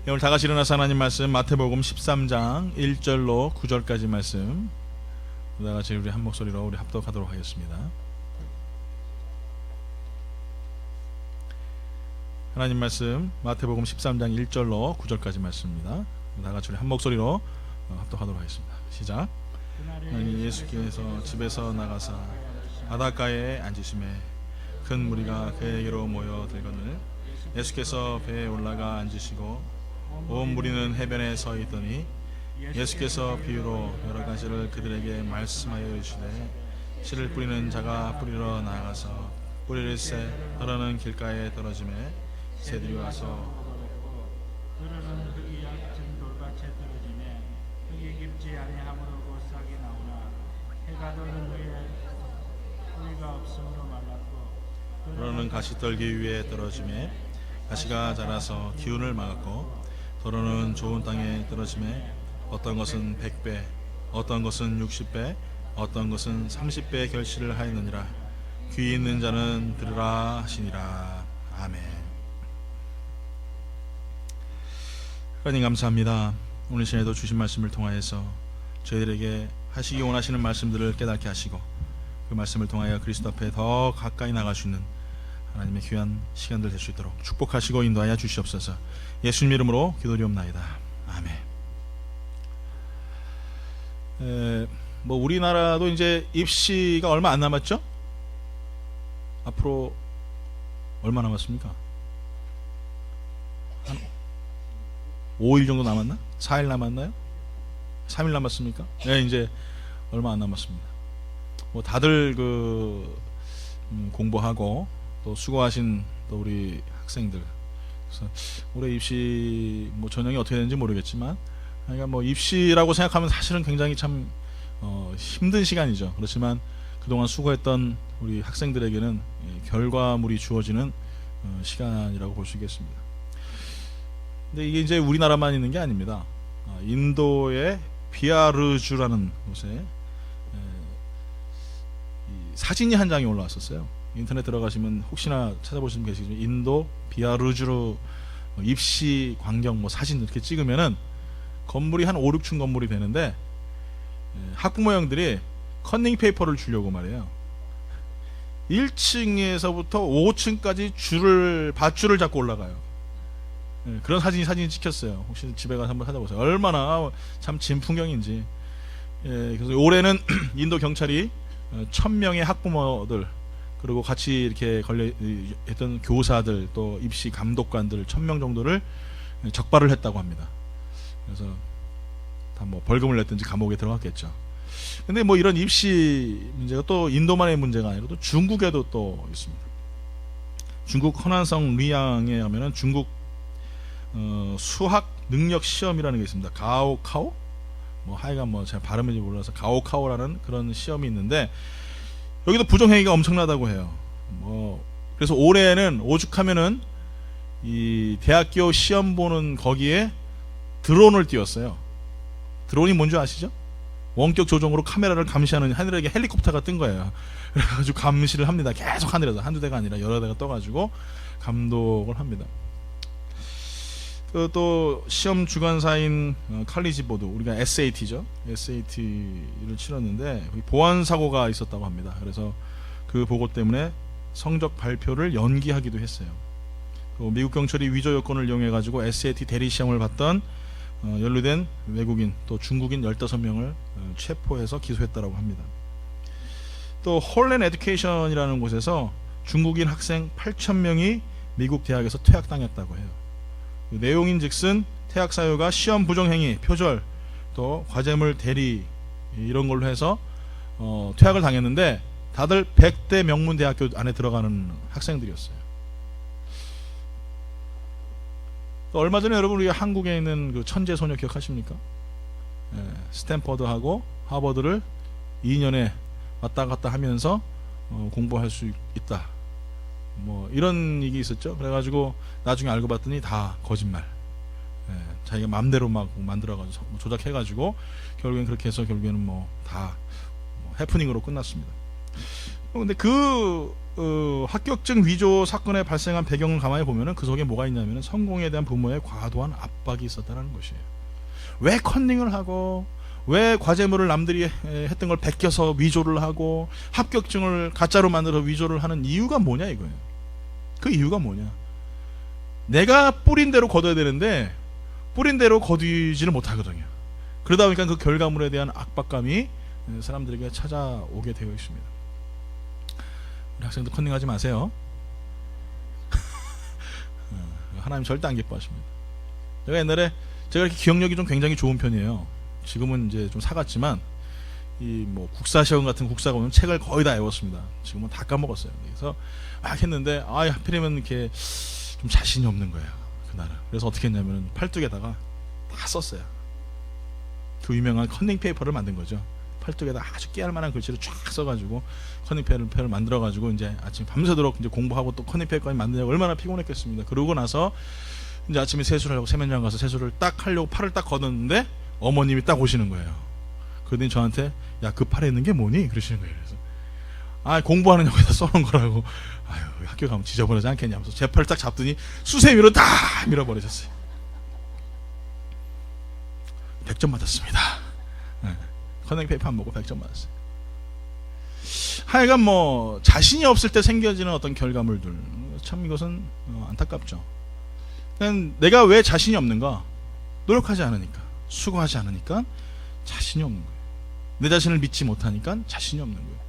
오늘 다 같이 일어나서 하나님 말씀 마태복음 13장 1절로 9절까지 말씀 다 같이 우리 한 목소리로 우리 합독하도록 하겠습니다. 하나님 말씀 마태복음 13장 1절로 9절까지 말씀입니다. 다 같이 우리 한 목소리로 합독하도록 하겠습니다. 시작. 예수께서 집에서 나가사 바닷가에 앉으심에 큰 무리가 그에게로 모여 들거늘 예수께서 배에 올라가 앉으시고 온 무리는 해변에 서 있더니 예수께서 비유로 여러 가지를 그들에게 말씀하여 이르시되 씨를 뿌리는 자가 뿌리러 나아가서 뿌리를 새 흐르는 길가에 떨어지매 새들이 와서 흐르는 흙이 얕은 돌밭에 떨어지매 흙이 깊지 아니하므로 곧 싹이 나오나 해가 돋는 후에 뿌리가 없으므로 말랐고 더러는 가시떨기 위에 떨어지매 가시가 자라서 기운을 막았고 더러는 좋은 땅에 떨어지매 어떤 것은 100배 어떤 것은 60배 어떤 것은 30배 결실을 하였느니라. 귀 있는 자는 들으라 하시니라. 아멘. 하나님 감사합니다. 오늘 시간에도 주신 말씀을 통하여서 저희들에게 하시기 원하시는 말씀들을 깨닫게 하시고 그 말씀을 통하여 그리스도 앞에 더 가까이 나갈 수 있는 하나님의 귀한 시간들 될 수 있도록 축복하시고 인도하여 주시옵소서. 예수님 이름으로 기도드리옵나이다. 아멘. 뭐 우리나라도 이제 입시가 얼마 안 남았죠? 앞으로 얼마 남았습니까? 한 5일 정도 남았나? 4일 남았나요? 3일 남았습니까? 네, 이제 얼마 안 남았습니다. 뭐 다들 공부하고 또 수고하신 또 우리 학생들, 그래서 올해 입시 뭐 전형이 어떻게 되는지 모르겠지만, 그러니까 뭐 입시라고 생각하면 사실은 굉장히 참 힘든 시간이죠. 그렇지만 그동안 수고했던 우리 학생들에게는 결과물이 주어지는 시간이라고 볼 수 있겠습니다. 근데 이게 이제 우리나라만 있는 게 아닙니다. 인도의 비하르주라는 곳에 사진이 한 장이 올라왔었어요. 인터넷 들어가시면 혹시나 찾아보시면 계시겠지만 인도 비하르주로 입시 광경 뭐 사진 이렇게 찍으면은 건물이 한 5, 6층 건물이 되는데 학부모 형들이 컨닝 페이퍼를 주려고 말이에요. 1층에서부터 5층까지 밧줄을 잡고 올라가요. 그런 사진이 찍혔어요. 혹시 집에 가서 한번 찾아보세요. 얼마나 참 진풍경인지. 그래서 올해는 인도 경찰이 1000명의 학부모들 그리고 같이 이렇게 걸려있던 교사들 또 입시 감독관들 1000명 정도를 적발을 했다고 합니다. 그래서 다 뭐 벌금을 냈든지 감옥에 들어갔겠죠. 근데 뭐 이런 입시 문제가 또 인도만의 문제가 아니라 또 중국에도 또 있습니다. 중국 허난성 리양에 하면은 중국 수학 능력 시험이라는 게 있습니다. 가오카오? 뭐 하여간 뭐 제가 발음인지 몰라서 가오카오라는 그런 시험이 있는데 여기도 부정행위가 엄청나다고 해요. 뭐 그래서 올해는 오죽하면은 이 대학교 시험 보는 거기에 드론을 띄웠어요. 드론이 뭔지 아시죠? 원격 조종으로 카메라를 감시하는 하늘에게 헬리콥터가 뜬 거예요. 그래가지고 감시를 합니다. 계속 하늘에서 한두 대가 아니라 여러 대가 떠가지고 감독을 합니다. 또 시험 주관사인 칼리지 보드, 우리가 SAT죠. SAT를 치렀는데 보안 사고가 있었다고 합니다. 그래서 그 보고 때문에 성적 발표를 연기하기도 했어요. 또 미국 경찰이 위조 여권을 이용해 가지고 SAT 대리 시험을 봤던 연루된 외국인 또 중국인 15명을 체포해서 기소했다고 합니다. 또 홀랜 에듀케이션이라는 곳에서 중국인 학생 8,000명이 미국 대학에서 퇴학당했다고 해요. 그 내용인즉슨 퇴학 사유가 시험 부정행위, 표절, 또 과제물 대리 이런 걸로 해서 퇴학을 당했는데 다들 100대 명문 대학교 안에 들어가는 학생들이었어요. 얼마 전에 여러분 우리 한국에 있는 그 천재 소녀 기억하십니까? 스탠퍼드하고 하버드를 2년에 왔다 갔다 하면서 공부할 수 있다. 뭐 이런 얘기 있었죠. 그래가지고 나중에 알고 봤더니 다 거짓말. 자기가 마음대로 막 만들어가지고 조작해가지고 결국엔 그렇게 해서 결국에는 뭐 다 해프닝으로 끝났습니다. 근데 그 합격증 위조 사건에 발생한 배경을 가만히 보면은 그 속에 뭐가 있냐면은 성공에 대한 부모의 과도한 압박이 있었다는 것이에요. 왜 컨닝을 하고 왜 과제물을 남들이 했던 걸 베껴서 위조를 하고 합격증을 가짜로 만들어 위조를 하는 이유가 뭐냐 이거예요. 그 이유가 뭐냐? 내가 뿌린 대로 거둬야 되는데 뿌린 대로 거두지를 못하거든요. 그러다 보니까 그 결과물에 대한 압박감이 사람들에게 찾아오게 되어 있습니다. 우리 학생들 컨닝하지 마세요. 하나님 절대 안 기뻐하십니다. 제가 옛날에 제가 이렇게 기억력이 좀 굉장히 좋은 편이에요. 지금은 이제 좀 사갔지만 이 뭐 국사시험 같은 국사고는 책을 거의 다 외웠습니다. 지금은 다 까먹었어요. 그래서 막 했는데 하필이면 이렇게 좀 자신이 없는 거예요. 그날은. 그래서 어떻게 했냐면 팔뚝에다가 다 썼어요. 그 유명한 컨닝 페이퍼를 만든 거죠. 팔뚝에다 아주 깨알 만한 글씨를 쫙 써가지고 컨닝 페이퍼를 만들어가지고 이제 아침 밤새도록 이제 공부하고 또 컨닝 페이퍼까지 만드냐고 얼마나 피곤했겠습니다. 그러고 나서 이제 아침에 세수를 하고 세면장 가서 세수를 딱 하려고 팔을 딱 걷었는데 어머님이 딱 오시는 거예요. 그러더니 저한테 야, 그 팔에 있는 게 뭐니? 그러시는 거예요. 그래서 공부하는 여기다 써놓은 거라고. 학교 가면 지저분하지 않겠냐면서 제 팔을 딱 잡더니 수세 위로 다 밀어버리셨어요. 100점 맞았습니다. 커넥 페이퍼 안 보고 100점 맞았어요. 하여간 뭐 자신이 없을 때 생겨지는 어떤 결과물들, 참 이것은 안타깝죠. 내가 왜 자신이 없는가? 노력하지 않으니까, 수고하지 않으니까 자신이 없는 거예요. 내 자신을 믿지 못하니까 자신이 없는 거예요.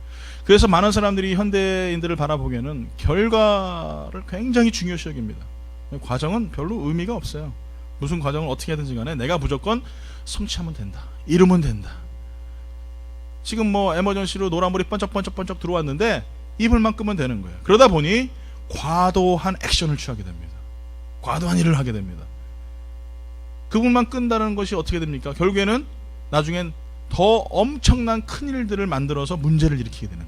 그래서 많은 사람들이 현대인들을 바라보기에는 결과를 굉장히 중요시 여깁니다. 과정은 별로 의미가 없어요. 무슨 과정을 어떻게 하든지 간에 내가 무조건 성취하면 된다, 이루면 된다. 지금 뭐 에머전시로 노란불이 번쩍번쩍 들어왔는데 이 불만 끄면 되는 거예요. 그러다 보니 과도한 액션을 취하게 됩니다. 과도한 일을 하게 됩니다. 그 불만 끈다는 것이 어떻게 됩니까? 결국에는 나중엔 더 엄청난 큰 일들을 만들어서 문제를 일으키게 되는,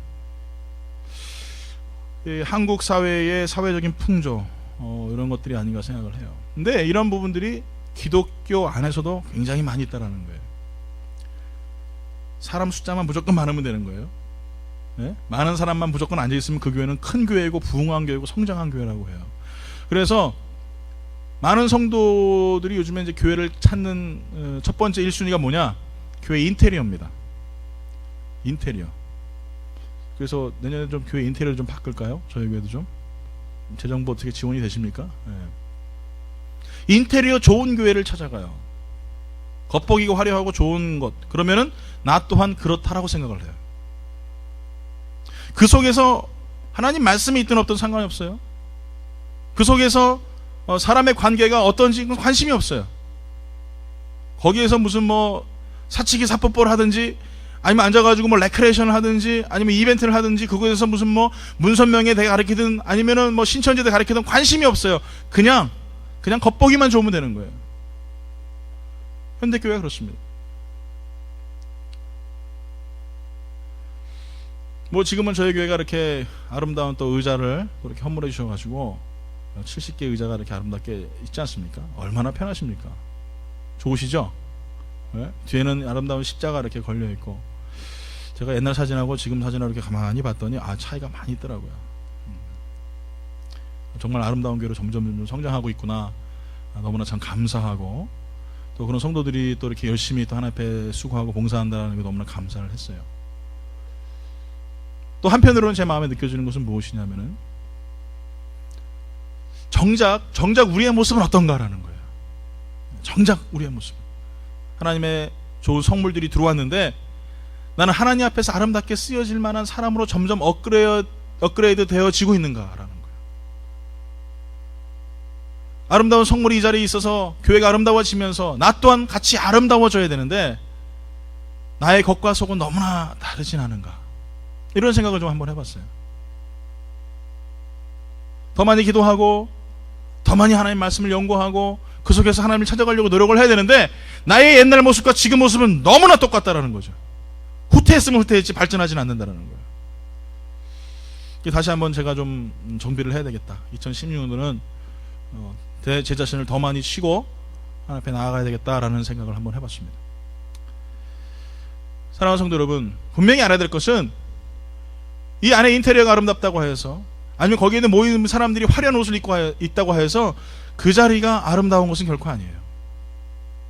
한국 사회의 사회적인 풍조, 이런 것들이 아닌가 생각을 해요. 근데 이런 부분들이 기독교 안에서도 굉장히 많이 있다라는 거예요. 사람 숫자만 무조건 많으면 되는 거예요. 네? 많은 사람만 무조건 앉아있으면 그 교회는 큰 교회이고 부흥한 교회고 성장한 교회라고 해요. 그래서 많은 성도들이 요즘에 이제 교회를 찾는 첫 번째 1순위가 뭐냐? 교회 인테리어입니다. 인테리어. 그래서 내년에 좀 교회 인테리어를 좀 바꿀까요? 저희 교회도 좀 재정부 어떻게 지원이 되십니까? 네. 인테리어 좋은 교회를 찾아가요. 겉보기가 화려하고 좋은 것, 그러면은 나 또한 그렇다라고 생각을 해요. 그 속에서 하나님 말씀이 있든 없든 상관이 없어요. 그 속에서 사람의 관계가 어떤지 관심이 없어요. 거기에서 무슨 뭐 사치기 사법보를 하든지 아니면 앉아가지고 뭐 레크레이션을 하든지 아니면 이벤트를 하든지 그곳에서 무슨 뭐 문선명에 대해 가르치든 아니면은 뭐 신천지에 대해 가르치든 관심이 없어요. 그냥 겉보기만 좋으면 되는 거예요. 현대교회가 그렇습니다. 뭐 지금은 저희 교회가 이렇게 아름다운 또 의자를 또 이렇게 헌물해 주셔가지고 70개 의자가 이렇게 아름답게 있지 않습니까? 얼마나 편하십니까? 좋으시죠? 네? 뒤에는 아름다운 십자가 이렇게 걸려 있고, 제가 옛날 사진하고 지금 사진하고 이렇게 가만히 봤더니 차이가 많이 있더라고요. 정말 아름다운 교회로 점점 성장하고 있구나. 너무나 참 감사하고, 또 그런 성도들이 또 이렇게 열심히 또 하나님 앞에 수고하고 봉사한다는 게 너무나 감사를 했어요. 또 한편으로는 제 마음에 느껴지는 것은 무엇이냐면은 정작 우리의 모습은 어떤가라는 거예요. 정작 우리의 모습. 하나님의 좋은 성물들이 들어왔는데 나는 하나님 앞에서 아름답게 쓰여질 만한 사람으로 점점 업그레이드 되어지고 있는가라는 거예요. 아름다운 성물이 이 자리에 있어서 교회가 아름다워지면서 나 또한 같이 아름다워져야 되는데 나의 겉과 속은 너무나 다르진 않은가, 이런 생각을 좀 한번 해봤어요. 더 많이 기도하고 더 많이 하나님 말씀을 연구하고 그 속에서 하나님을 찾아가려고 노력을 해야 되는데 나의 옛날 모습과 지금 모습은 너무나 똑같다라는 거죠. 후퇴했으면 후퇴했지 발전하지는 않는다라는 거예요. 다시 한번 제가 좀 정비를 해야 되겠다. 2016년도는 제 자신을 더 많이 쉬고 하나님 앞에 나아가야 되겠다라는 생각을 한번 해봤습니다. 사랑하는 성도 여러분, 분명히 알아야 될 것은 이 안에 인테리어가 아름답다고 해서, 아니면 거기에 있는 모인 사람들이 화려한 옷을 입고 있다고 해서 그 자리가 아름다운 것은 결코 아니에요.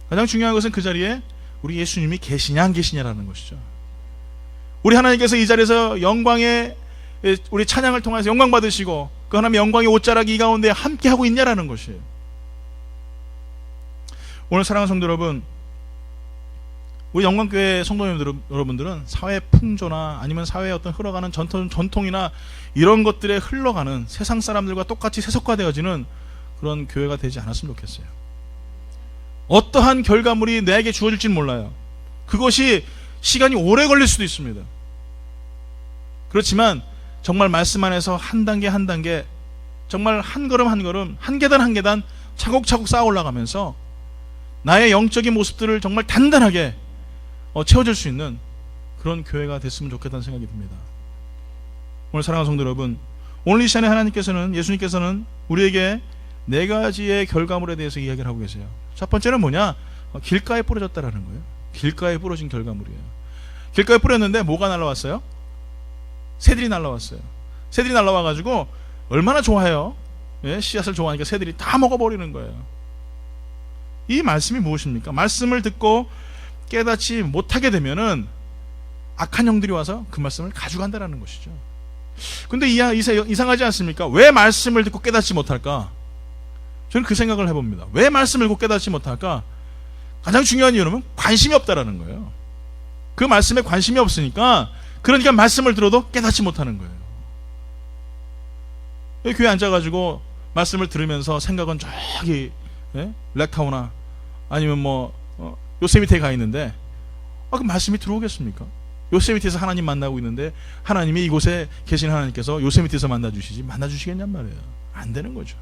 가장 중요한 것은 그 자리에 우리 예수님이 계시냐 안 계시냐라는 것이죠. 우리 하나님께서 이 자리에서 영광의 우리 찬양을 통해서 영광 받으시고 그 하나님의 영광의 옷자락이 이 가운데 함께 하고 있냐라는 것이에요. 오늘 사랑하는 성도 여러분, 우리 영광교회 성도 여러분들은 사회 풍조나 아니면 사회에 어떤 흘러가는 전통이나 이런 것들에 흘러가는 세상 사람들과 똑같이 세속화되어지는 그런 교회가 되지 않았으면 좋겠어요. 어떠한 결과물이 내게 주어질지는 몰라요. 그것이 시간이 오래 걸릴 수도 있습니다. 그렇지만 정말 말씀 안에서 한 단계 한 단계, 정말 한 걸음 한 걸음, 한 계단 한 계단 차곡차곡 쌓아 올라가면서 나의 영적인 모습들을 정말 단단하게 채워줄 수 있는 그런 교회가 됐으면 좋겠다는 생각이 듭니다. 오늘 사랑하는 성도 여러분, 오늘 이 시간에 하나님께서는, 예수님께서는 우리에게 4가지의 결과물에 대해서 이야기를 하고 계세요. 첫 번째는 뭐냐? 길가에 뿌려졌다라는 거예요. 길가에 뿌려진 결과물이에요. 길가에 뿌렸는데 뭐가 날라왔어요? 새들이 날라왔어요. 새들이 날라와가지고 얼마나 좋아해요? 예? 씨앗을 좋아하니까 새들이 다 먹어버리는 거예요. 이 말씀이 무엇입니까? 말씀을 듣고 깨닫지 못하게 되면은 악한 영들이 와서 그 말씀을 가져간다는 것이죠. 근데 이상하지 않습니까? 왜 말씀을 듣고 깨닫지 못할까? 저는 그 생각을 해봅니다. 왜 말씀을 듣고 깨닫지 못할까? 가장 중요한 이유는 관심이 없다라는 거예요. 그 말씀에 관심이 없으니까, 그러니까 말씀을 들어도 깨닫지 못하는 거예요. 여기 교회에 앉아가지고 말씀을 들으면서 생각은 저기 렉타우나 아니면 요세미티에 가 있는데, 그 말씀이 들어오겠습니까? 요세미티에서 하나님 만나고 있는데 하나님이 이곳에 계신 하나님께서 요세미티에서 만나주시겠냔 말이에요. 안 되는 거죠.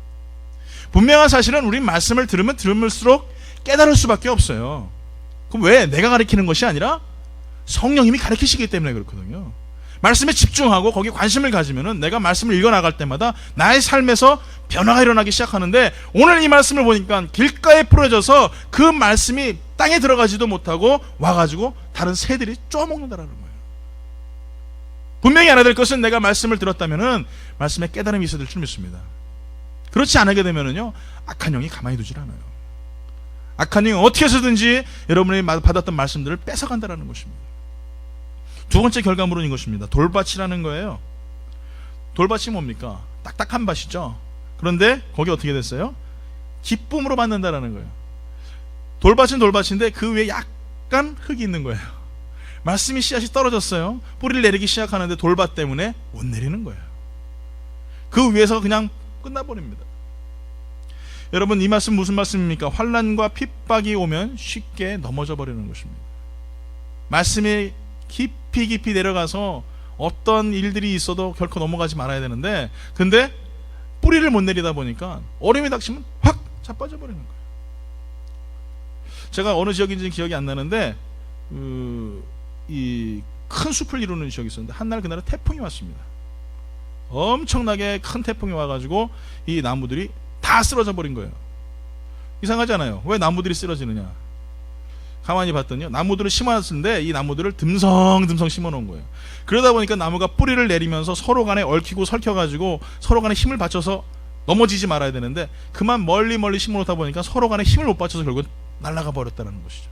분명한 사실은 우리 말씀을 들으면 들을수록 깨달을 수밖에 없어요. 그럼 왜? 내가 가르치는 것이 아니라 성령님이 가르치시기 때문에 그렇거든요. 말씀에 집중하고 거기에 관심을 가지면은 내가 말씀을 읽어나갈 때마다 나의 삶에서 변화가 일어나기 시작하는데, 오늘 이 말씀을 보니까 길가에 뿌려져서 그 말씀이 땅에 들어가지도 못하고 와가지고 다른 새들이 쪼아먹는다라는 거예요. 분명히 알아야 될 것은 내가 말씀을 들었다면은 말씀에 깨달음이 있어야 될 줄 믿습니다. 그렇지 않게 되면은요, 악한 영이 가만히 두질 않아요. 악한 영이 어떻게 해서든지 여러분이 받았던 말씀들을 뺏어간다라는 것입니다. 두 번째 결과물은 이것입니다. 돌밭이라는 거예요. 돌밭이 뭡니까? 딱딱한 밭이죠. 그런데 거기 어떻게 됐어요? 기쁨으로 받는다라는 거예요. 돌밭은 돌밭인데 그 위에 약간 흙이 있는 거예요. 말씀이 씨앗이 떨어졌어요. 뿌리를 내리기 시작하는데 돌밭 때문에 못 내리는 거예요. 그 위에서 그냥 끝나버립니다. 여러분, 이 말씀 무슨 말씀입니까? 환난과 핍박이 오면 쉽게 넘어져 버리는 것입니다. 말씀이 깊이 내려가서 어떤 일들이 있어도 결코 넘어가지 말아야 되는데, 근데 뿌리를 못 내리다 보니까 어려움이 닥치면 확 자빠져 버리는 거예요. 제가 어느 지역인지는 기억이 안 나는데 이 큰 숲을 이루는 지역이 있었는데, 한날 그날에 태풍이 왔습니다. 엄청나게 큰 태풍이 와가지고 이 나무들이 다 쓰러져 버린 거예요. 이상하지 않아요? 왜 나무들이 쓰러지느냐? 가만히 봤더니요, 나무들을 심어놨는데 이 나무들을 듬성듬성 심어놓은 거예요. 그러다 보니까 나무가 뿌리를 내리면서 서로 간에 얽히고 설켜가지고 서로 간에 힘을 받쳐서 넘어지지 말아야 되는데, 그만 멀리 심어놓다 보니까 서로 간에 힘을 못 받쳐서 결국 날아가 버렸다는 것이죠.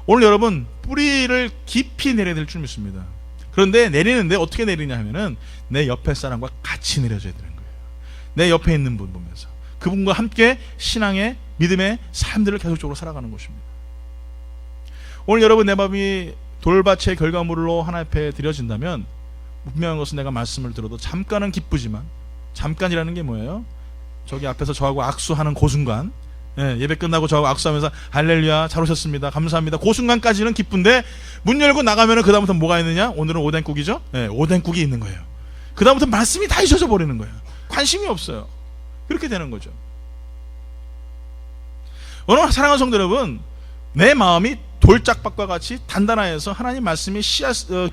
오늘 여러분, 뿌리를 깊이 내려야 될 줄 믿습니다. 그런데 내리는데 어떻게 내리냐 하면은 내 옆에 사람과 같이 내려줘야 되는 거예요. 내 옆에 있는 분 보면서 그분과 함께 신앙의 믿음의 삶들을 계속적으로 살아가는 것입니다. 오늘 여러분, 내 마음이 돌밭의 결과물로 하나님 앞에 드려진다면 분명한 것은 내가 말씀을 들어도 잠깐은 기쁘지만, 잠깐이라는 게 뭐예요? 저기 앞에서 저하고 악수하는 그 순간, 예배 끝나고 저하고 악수하면서 할렐루야 잘 오셨습니다 감사합니다, 그 순간까지는 기쁜데, 문 열고 나가면은 그 다음부터 뭐가 있느냐? 오늘은 오뎅국이죠? 오뎅국이 있는 거예요. 그 다음부터 말씀이 다 잊어져 버리는 거예요. 관심이 없어요. 그렇게 되는 거죠. 오늘 사랑하는 성도 여러분, 내 마음이 돌짝밭과 같이 단단해서 하나님 말씀이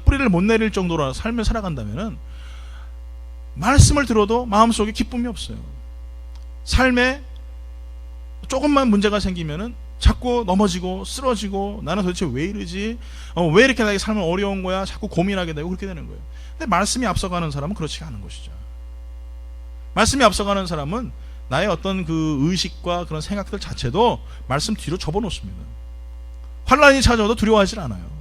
뿌리를 못 내릴 정도로 삶을 살아간다면은 말씀을 들어도 마음속에 기쁨이 없어요. 삶에 조금만 문제가 생기면은 자꾸 넘어지고 쓰러지고, 나는 도대체 왜 이러지? 왜 이렇게 나의 삶은 어려운 거야? 자꾸 고민하게 되고 그렇게 되는 거예요. 근데 말씀이 앞서가는 사람은 그렇지가 않은 것이죠. 말씀이 앞서가는 사람은 나의 어떤 그 의식과 그런 생각들 자체도 말씀 뒤로 접어놓습니다. 환란이 찾아와도 두려워하지 않아요.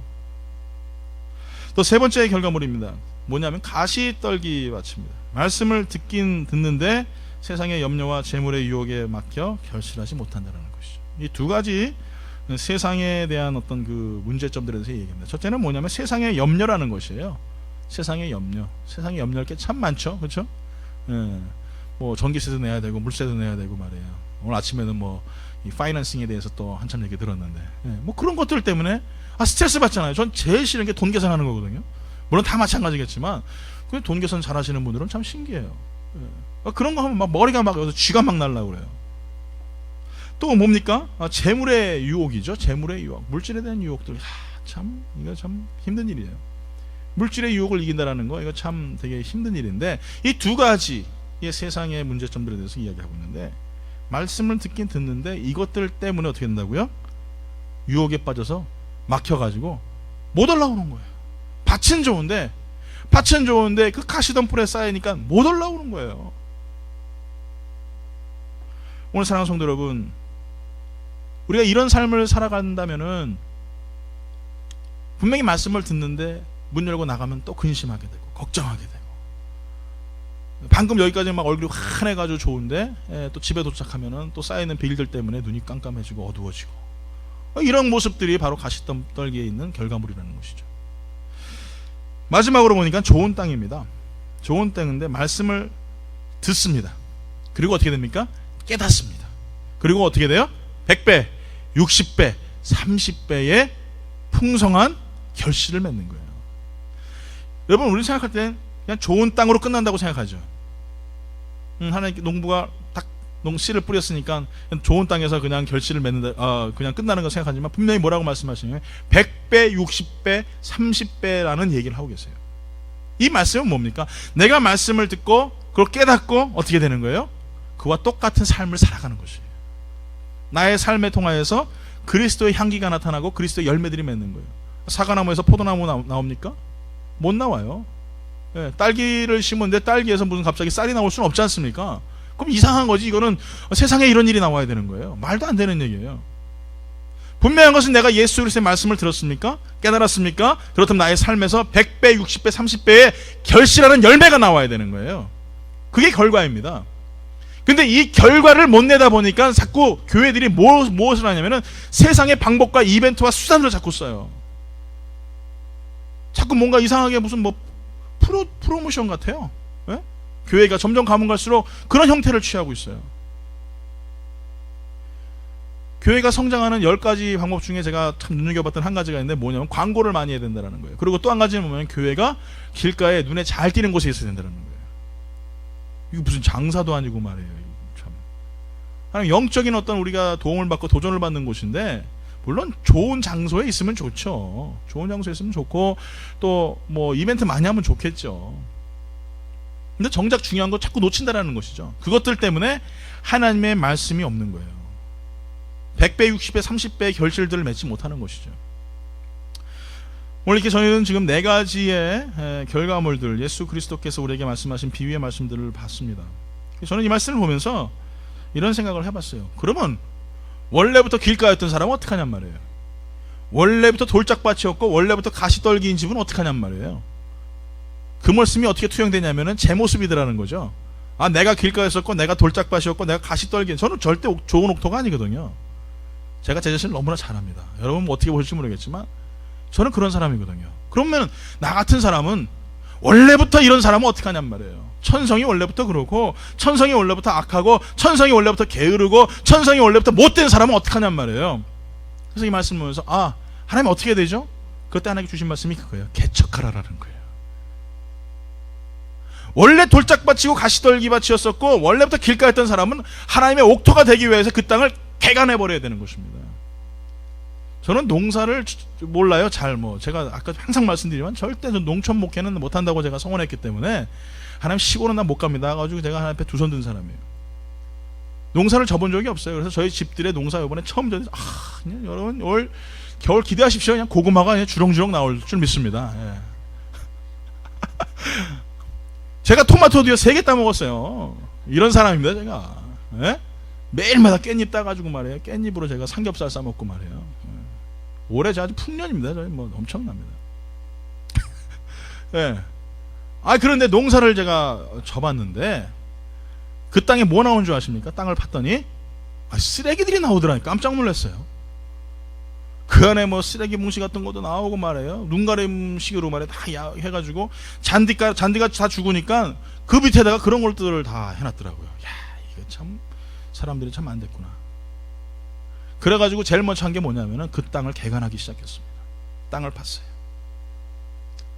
또 세 번째 결과물입니다. 뭐냐면 가시떨기 밭입니다. 말씀을 듣긴 듣는데 세상의 염려와 재물의 유혹에 막혀 결실하지 못한다는 것이죠. 이 두 가지 세상에 대한 어떤 그 문제점들에 대해서 얘기합니다. 첫째는 뭐냐면 세상의 염려라는 것이에요. 세상의 염려. 세상에 염려할 게 참 많죠. 그렇죠? 예. 뭐 전기세도 내야 되고 물세도 내야 되고 말이에요. 오늘 아침에는 뭐 이 파이낸싱에 대해서 또 한참 얘기 들었는데, 예. 뭐 그런 것들 때문에 스트레스 받잖아요. 전 제일 싫은 게 돈 계산하는 거거든요. 물론 다 마찬가지겠지만 돈 계산 잘 하시는 분들은 참 신기해요. 예. 그런 거 하면 막 머리가 막 여기서 쥐가 막 날라고 그래요. 또 뭡니까? 재물의 유혹이죠. 재물의 유혹. 물질에 대한 유혹들. 참 이거 참 힘든 일이에요. 물질의 유혹을 이긴다라는 거 이거 참 되게 힘든 일인데, 이 두 가지의 세상의 문제점들에 대해서 이야기하고 있는데, 말씀을 듣긴 듣는데 이것들 때문에 어떻게 된다고요? 유혹에 빠져서 막혀가지고 못 올라오는 거예요. 밭은 좋은데 그 가시덤불에 쌓이니까 못 올라오는 거예요. 오늘 사랑하는 성도 여러분, 우리가 이런 삶을 살아간다면은 분명히 말씀을 듣는데 문 열고 나가면 또 근심하게 되고 걱정하게 되고, 방금 여기까지 막 얼굴이 환해가지고 좋은데 또 집에 도착하면은 또 쌓이는 빌들 때문에 눈이 깜깜해지고 어두워지고, 이런 모습들이 바로 가시떨기에 있는 결과물이라는 것이죠. 마지막으로 보니까 좋은 땅입니다. 좋은 땅인데 말씀을 듣습니다. 그리고 어떻게 됩니까? 깨닫습니다. 그리고 어떻게 돼요? 100배, 60배, 30배의 풍성한 결실을 맺는 거예요. 여러분, 우리 생각할 땐 그냥 좋은 땅으로 끝난다고 생각하죠. 하나님 농부가 딱 씨를 뿌렸으니까 좋은 땅에서 그냥 결실을 맺는다, 그냥 끝나는 거 생각하지만 분명히 뭐라고 말씀하시냐면 100배, 60배, 30배라는 얘기를 하고 계세요. 이 말씀은 뭡니까? 내가 말씀을 듣고 그걸 깨닫고 어떻게 되는 거예요? 그와 똑같은 삶을 살아가는 것이에요. 나의 삶에 통하여서 그리스도의 향기가 나타나고 그리스도의 열매들이 맺는 거예요. 사과나무에서 포도나무 나옵니까? 못 나와요. 예, 딸기를 심었는데 딸기에서 무슨 갑자기 쌀이 나올 수는 없지 않습니까? 그럼 이상한 거지. 이거는 세상에 이런 일이 나와야 되는 거예요. 말도 안 되는 얘기예요. 분명한 것은 내가 예수 그리스도의 말씀을 들었습니까? 깨달았습니까? 그렇다면 나의 삶에서 100배, 60배, 30배의 결실하는 열매가 나와야 되는 거예요. 그게 결과입니다. 근데 이 결과를 못 내다 보니까 자꾸 교회들이 무엇을 하냐면은 세상의 방법과 이벤트와 수단을 자꾸 써요. 자꾸 뭔가 이상하게 무슨 뭐 프로모션 같아요. 예? 교회가 점점 가면 갈수록 그런 형태를 취하고 있어요. 교회가 성장하는 10가지 방법 중에 제가 참 눈여겨봤던 한 가지가 있는데 뭐냐면 광고를 많이 해야 된다는 거예요. 그리고 또 한 가지는 뭐냐면 교회가 길가에 눈에 잘 띄는 곳에 있어야 된다는 거예요. 이거 무슨 장사도 아니고 말이에요. 참. 하나님 영적인 어떤 우리가 도움을 받고 도전을 받는 곳인데, 물론 좋은 장소에 있으면 좋죠. 좋은 장소에 있으면 좋고 또 뭐 이벤트 많이 하면 좋겠죠. 근데 정작 중요한 거 자꾸 놓친다라는 것이죠. 그것들 때문에 하나님의 말씀이 없는 거예요. 100배, 60배, 30배의 결실들을 맺지 못하는 것이죠. 오늘 이렇게 저희는 지금 4가지의 결과물들, 예수 그리스도께서 우리에게 말씀하신 비유의 말씀들을 봤습니다. 저는 이 말씀을 보면서 이런 생각을 해봤어요. 그러면 원래부터 길가였던 사람은 어떡하냔 말이에요. 원래부터 돌짝밭이었고 원래부터 가시떨기인 집은 어떡하냔 말이에요. 그 말씀이 어떻게 투영되냐면은 제 모습이더라는 거죠. 내가 길가였었고 내가 돌짝밭이었고 내가 가시떨기. 저는 절대 좋은 옥토가 아니거든요. 제가 제 자신을 너무나 잘 압니다. 여러분 뭐 어떻게 보실지 모르겠지만 저는 그런 사람이거든요. 그러면 나 같은 사람은 원래부터 이런 사람은 어떡하냔 말이에요. 천성이 원래부터 그렇고, 천성이 원래부터 악하고, 천성이 원래부터 게으르고, 천성이 원래부터 못된 사람은 어떡하냔 말이에요. 그래서 이 말씀을 보면서 하나님 어떻게 해야 되죠? 그때 하나님께 주신 말씀이 그거예요. 개척하라라는 거예요. 원래 돌짝밭이고 가시떨기밭이었었고 원래부터 길가였던 사람은 하나님의 옥토가 되기 위해서 그 땅을 개간해버려야 되는 것입니다. 저는 농사를 몰라요. 제가 아까 항상 말씀드리지만 절대 농촌 목회는 못한다고 제가 성원했기 때문에 하나님 시골은 난 못 갑니다. 가지고 제가 하나님 앞에 두 손 든 사람이에요. 농사를 져본 적이 없어요. 그래서 저희 집들의 농사 이번에 처음 졌는데 그냥 여러분 올 겨울 기대하십시오. 그냥 고구마가 그냥 주렁주렁 나올 줄 믿습니다. 예. 제가 토마토도요 3개 따먹었어요. 이런 사람입니다 제가. 예? 매일마다 깻잎 따가지고 말이에요. 깻잎으로 제가 삼겹살 싸먹고 말이에요. 예. 올해 아주 풍년입니다. 저희 뭐 엄청납니다. 예. 그런데 농사를 제가 접었는데 그 땅에 뭐 나온 줄 아십니까? 땅을 팠더니 쓰레기들이 나오더라니까. 깜짝 놀랐어요. 그 안에 뭐 쓰레기 뭉치 같은 것도 나오고 말이에요. 눈가림식으로 말이에요. 다 해가지고 잔디가 다 죽으니까 그 밑에다가 그런 것들을 다 해놨더라고요. 야, 이거 참 사람들이 참 안 됐구나. 그래가지고 제일 먼저 한 게 뭐냐면은 그 땅을 개간하기 시작했습니다. 땅을 팠어요.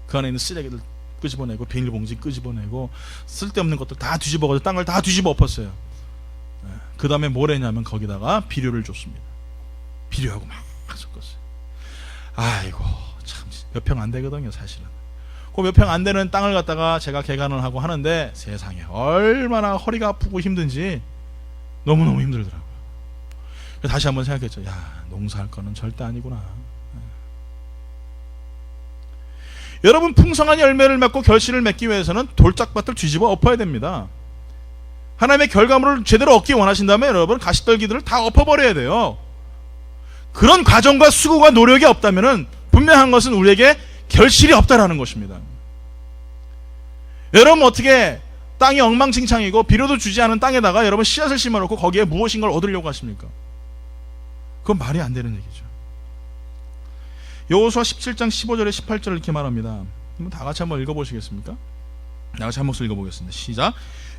그 안에 있는 쓰레기들 끄집어내고 비닐봉지 끄집어내고 쓸데없는 것들 다 뒤집어가지고 땅을 다 뒤집어 엎었어요. 그 다음에 뭘 했냐면 거기다가 비료를 줬습니다. 비료하고 막 섞었어요. 아이고 참 몇 평 안 되거든요 사실은. 그 몇 평 안 되는 땅을 갖다가 제가 개간을 하고 하는데 세상에 얼마나 허리가 아프고 힘든지 너무너무 힘들더라고요. 다시 한번 생각했죠. 야, 농사할 거는 절대 아니구나. 여러분, 풍성한 열매를 맺고 결실을 맺기 위해서는 돌짝밭을 뒤집어 엎어야 됩니다. 하나님의 결과물을 제대로 얻기 원하신다면 여러분 가시떨기들을 다 엎어버려야 돼요. 그런 과정과 수고가 노력이 없다면 분명한 것은 우리에게 결실이 없다라는 것입니다. 여러분 어떻게 땅이 엉망진창이고 비료도 주지 않은 땅에다가 여러분 씨앗을 심어놓고 거기에 무엇인가를 얻으려고 하십니까? 그건 말이 안 되는 얘기죠. 여호수아 17장 15절에 18절을 이렇게 말합니다. 다 같이 한번 읽어보시겠습니까? 다 같이 한 목소리 읽어보겠습니다. 시작.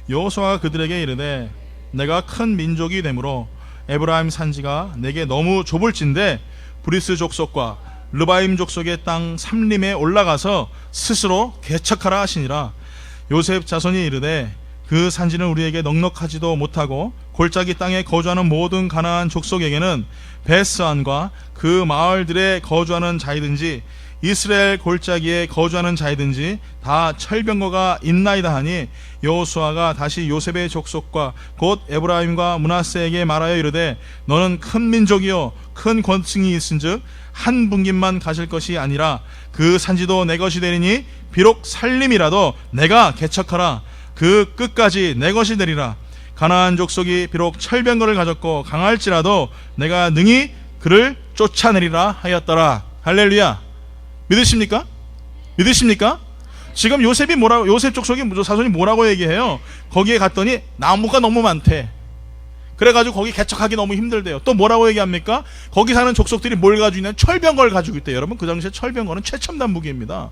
여호수아가 그들에게 이르되 내가 큰 민족이 되므로 에브라임 산지가 내게 너무 좁을진데 브리스 족속과 르바임 족속의 땅 삼림에 올라가서 스스로 개척하라 하시니라. 요셉 자손이 이르되 그 산지는 우리에게 넉넉하지도 못하고 골짜기 땅에 거주하는 모든 가나안 족속에게는 베스안과 그 마을들에 거주하는 자이든지 이스라엘 골짜기에 거주하는 자이든지 다 철병거가 있나이다 하니 여호수아가 다시 요셉의 족속과 곧 에브라임과 므낫세에게 말하여 이르되 너는 큰 민족이요 큰 권층이 있은즉 한 분깃만 가실 것이 아니라 그 산지도 내 것이 되리니 비록 살림이라도 내가 개척하라. 그 끝까지 내 것이 되리라. 가나안 족속이 비록 철병거를 가졌고 강할지라도 내가 능히 그를 쫓아내리라 하였더라. 할렐루야. 믿으십니까? 믿으십니까? 지금 요셉이 뭐라고, 요셉 족속이 사손이 뭐라고 얘기해요? 거기에 갔더니 나무가 너무 많대. 그래가지고 거기 개척하기 너무 힘들대요. 또 뭐라고 얘기합니까? 거기 사는 족속들이 뭘 가지고 있냐면 철병거를 가지고 있대요. 여러분 그 당시에 철병거는 최첨단 무기입니다.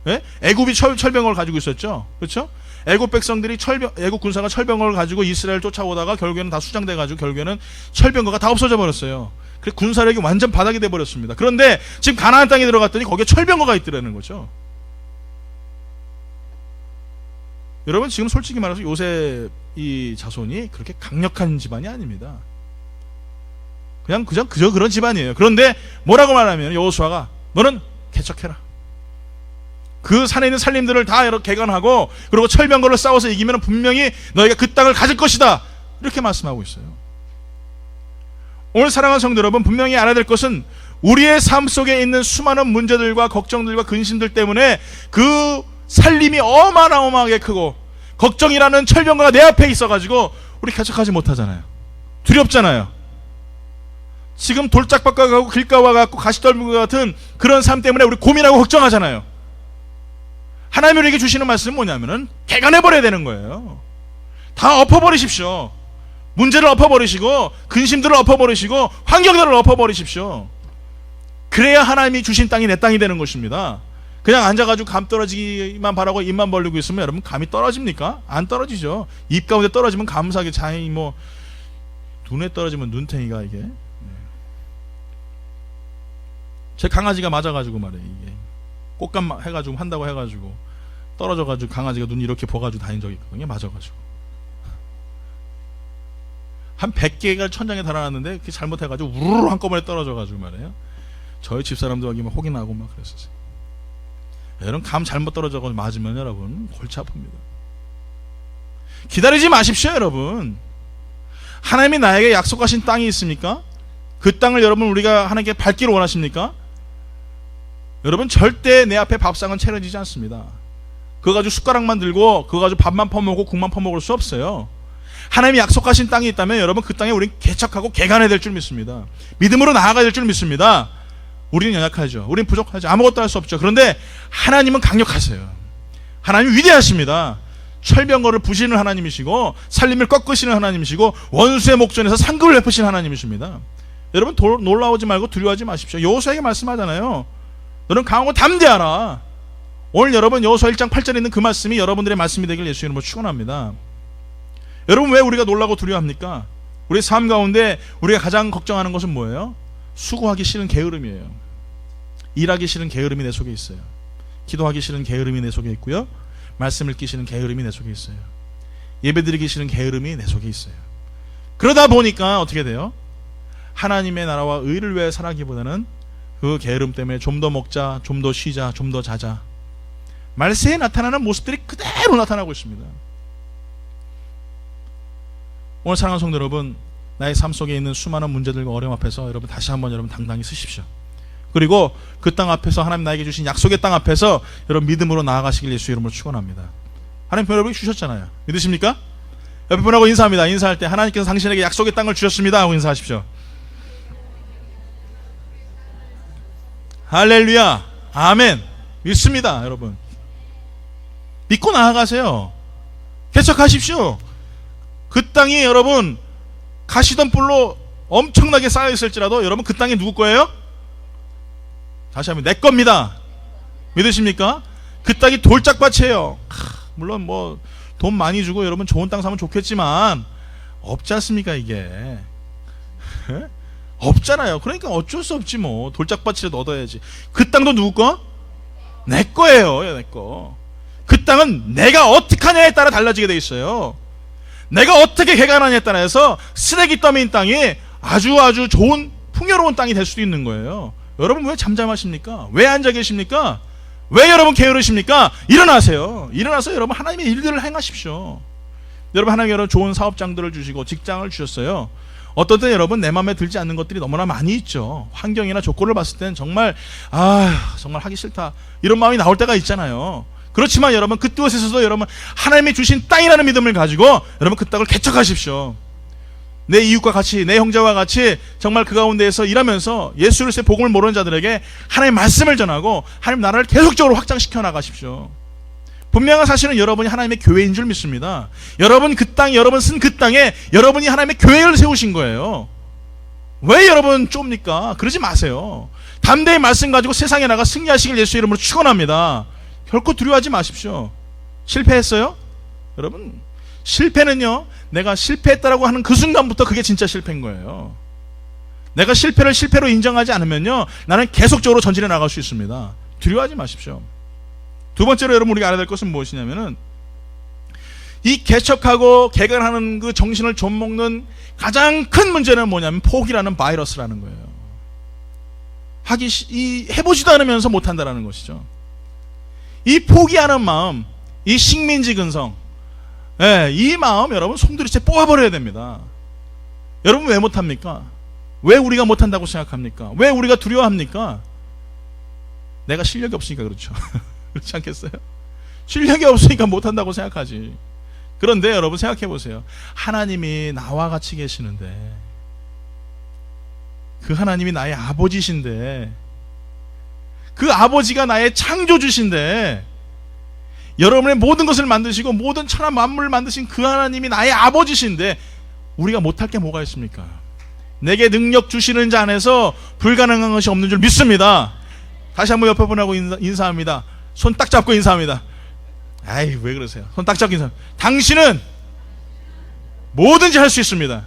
예? 애굽이 철병거를 가지고 있었죠. 그렇죠? 애굽 백성들이 애굽 군사가 철병거를 가지고 이스라엘 쫓아오다가 결국에는 다 수장돼가지고 결국에는 철병거가 다 없어져 버렸어요. 그래서 군사력이 완전 바닥이 돼 버렸습니다. 그런데 지금 가나안 땅에 들어갔더니 거기에 철병거가 있더라는 거죠. 여러분 지금 솔직히 말해서 요셉 이 자손이 그렇게 강력한 집안이 아닙니다. 그냥 그저 그런 집안이에요. 그런데 뭐라고 말하면 여호수아가 너는 개척해라. 그 산에 있는 살림들을 다 개간하고 그리고 철병거를 싸워서 이기면 분명히 너희가 그 땅을 가질 것이다. 이렇게 말씀하고 있어요. 오늘 사랑하는 성도 여러분, 분명히 알아야 될 것은 우리의 삶 속에 있는 수많은 문제들과 걱정들과 근심들 때문에 그 살림이 어마어마하게 크고 걱정이라는 철병거가 내 앞에 있어가지고 우리 개척하지 못하잖아요. 두렵잖아요. 지금 돌짝밭과 가고 길가와 같고 가시떨기와 같은 그런 삶 때문에 우리 고민하고 걱정하잖아요. 하나님이 우리에게 주시는 말씀은 뭐냐면은 개간해버려야 되는 거예요. 다 엎어버리십시오. 문제를 엎어버리시고 근심들을 엎어버리시고 환경들을 엎어버리십시오. 그래야 하나님이 주신 땅이 내 땅이 되는 것입니다. 그냥 앉아가지고 감 떨어지기만 바라고 입만 벌리고 있으면 여러분 감이 떨어집니까? 안 떨어지죠. 입 가운데 떨어지면 감사하게 자연히 뭐 눈에 떨어지면 눈탱이가 이게 제 강아지가 맞아가지고 말이에요. 이게 꽃감 해가지고 한다고 해가지고 떨어져가지고 강아지가 눈 이렇게 보가지고 다닌 적이 있거든요. 맞아가지고 한 100개가 천장에 달아났는데 그게 잘못해가지고 우르르 한꺼번에 떨어져가지고 말이에요. 저희 집사람도 여기 막 혹이 나고 막 그랬었어요. 여러분 감 잘못 떨어져서 맞으면 여러분 골치 아픕니다. 기다리지 마십시오. 여러분 하나님이 나에게 약속하신 땅이 있습니까? 그 땅을 여러분 우리가 하나님께 밟기를 원하십니까? 여러분 절대 내 앞에 밥상은 차려지지 않습니다. 그거 가지고 숟가락만 들고 그거 가지고 밥만 퍼먹고 국만 퍼먹을 수 없어요. 하나님이 약속하신 땅이 있다면 여러분 그 땅에 우리는 개척하고 개간해야 될 줄 믿습니다. 믿음으로 나아가야 될 줄 믿습니다. 우리는 연약하죠. 우리는 부족하죠. 아무것도 할 수 없죠. 그런데 하나님은 강력하세요. 하나님은 위대하십니다. 철병거를 부시는 하나님이시고 살림을 꺾으시는 하나님이시고 원수의 목전에서 상급을 베푸시는 하나님이십니다. 여러분 놀라우지 말고 두려워하지 마십시오. 여호수아에게 말씀하잖아요. 너는 강하고 담대하라. 오늘 여러분 여호수아 1장 8절에 있는 그 말씀이 여러분들의 말씀이 되길 예수 이름으로 축원합니다. 여러분 왜 우리가 놀라고 두려워합니까? 우리 삶 가운데 우리가 가장 걱정하는 것은 뭐예요? 수고하기 싫은 게으름이에요. 일하기 싫은 게으름이 내 속에 있어요. 기도하기 싫은 게으름이 내 속에 있고요. 말씀 읽기 싫은 게으름이 내 속에 있어요. 예배드리기 싫은 게으름이 내 속에 있어요. 그러다 보니까 어떻게 돼요? 하나님의 나라와 의를 위해 살아기보다는 그 게으름 때문에 좀 더 먹자, 좀 더 쉬자, 좀 더 자자. 말세에 나타나는 모습들이 그대로 나타나고 있습니다. 오늘 사랑하는 성도 여러분, 나의 삶 속에 있는 수많은 문제들과 어려움 앞에서 여러분 다시 한번 여러분 당당히 서십시오. 그리고 그 땅 앞에서 하나님 나에게 주신 약속의 땅 앞에서 여러분 믿음으로 나아가시길 예수 이름으로 축원합니다. 하나님 여러분이 주셨잖아요. 믿으십니까? 옆에 분하고 인사합니다. 인사할 때 하나님께서 당신에게 약속의 땅을 주셨습니다 하고 인사하십시오. 할렐루야, 아멘. 믿습니다. 여러분 믿고 나아가세요. 개척하십시오. 그 땅이 여러분 가시던 뿔로 엄청나게 쌓여 있을지라도 여러분 그 땅이 누구 거예요? 다시 한번 내 겁니다. 믿으십니까? 그 땅이 돌짝밭이에요. 물론 뭐 돈 많이 주고 여러분 좋은 땅 사면 좋겠지만 없지 않습니까 이게? 없잖아요. 그러니까 어쩔 수 없지 뭐. 돌짝밭이라도 얻어야지. 그 땅도 누구 거? 내 거예요. 내 거. 그 땅은 내가 어떻게 하냐에 따라 달라지게 돼 있어요. 내가 어떻게 개간하냐에 따라서 쓰레기 더미인 땅이 아주 좋은 풍요로운 땅이 될 수도 있는 거예요. 여러분 왜 잠잠하십니까? 왜 앉아 계십니까? 왜 여러분 게으르십니까? 일어나세요. 일어나서 여러분 하나님의 일들을 행하십시오. 여러분 하나님 여러분 좋은 사업장들을 주시고 직장을 주셨어요. 어떤 때 여러분 내 마음에 들지 않는 것들이 너무나 많이 있죠. 환경이나 조건을 봤을 때는 정말 정말 하기 싫다 이런 마음이 나올 때가 있잖아요. 그렇지만 여러분 그 뜻에서도 여러분 하나님이 주신 땅이라는 믿음을 가지고 여러분 그 땅을 개척하십시오. 내 이웃과 같이 내 형제와 같이 정말 그 가운데에서 일하면서 예수 그리스도의 복음을 모르는 자들에게 하나님의 말씀을 전하고 하나님 나라를 계속적으로 확장시켜 나가십시오. 분명한 사실은 여러분이 하나님의 교회인 줄 믿습니다. 여러분 그 땅, 여러분 쓴 그 땅에 여러분이 하나님의 교회를 세우신 거예요. 왜 여러분 좁니까? 그러지 마세요. 담대히 말씀 가지고 세상에 나가 승리하시길 예수 이름으로 축원합니다. 결코 두려워하지 마십시오. 실패했어요? 여러분 실패는요 내가 실패했다라고 하는 그 순간부터 그게 진짜 실패인 거예요. 내가 실패를 실패로 인정하지 않으면요 나는 계속적으로 전진해 나갈 수 있습니다. 두려워하지 마십시오. 두 번째로 여러분 우리가 알아야 될 것은 무엇이냐면은 이 개척하고 개간하는 그 정신을 좀먹는 가장 큰 문제는 뭐냐면 포기라는 바이러스라는 거예요. 해보지도 않으면서 못한다라는 것이죠. 이 포기하는 마음, 이 식민지 근성, 이 마음 여러분 송두리째 뽑아버려야 됩니다. 여러분 왜 못합니까? 왜 우리가 못한다고 생각합니까? 왜 우리가 두려워합니까? 내가 실력이 없으니까 그렇죠. 그렇지 않겠어요? 실력이 없으니까 못한다고 생각하지. 그런데 여러분 생각해 보세요. 하나님이 나와 같이 계시는데 그 하나님이 나의 아버지신데 그 아버지가 나의 창조주신데 여러분의 모든 것을 만드시고 모든 천하 만물을 만드신 그 하나님이 나의 아버지신데 우리가 못할 게 뭐가 있습니까? 내게 능력 주시는 자 안에서 불가능한 것이 없는 줄 믿습니다. 다시 한번 옆에 분하고 인사합니다. 손 딱 잡고 인사합니다. 아이 왜 그러세요? 손 딱 잡고 인사. 당신은 뭐든지 할 수 있습니다.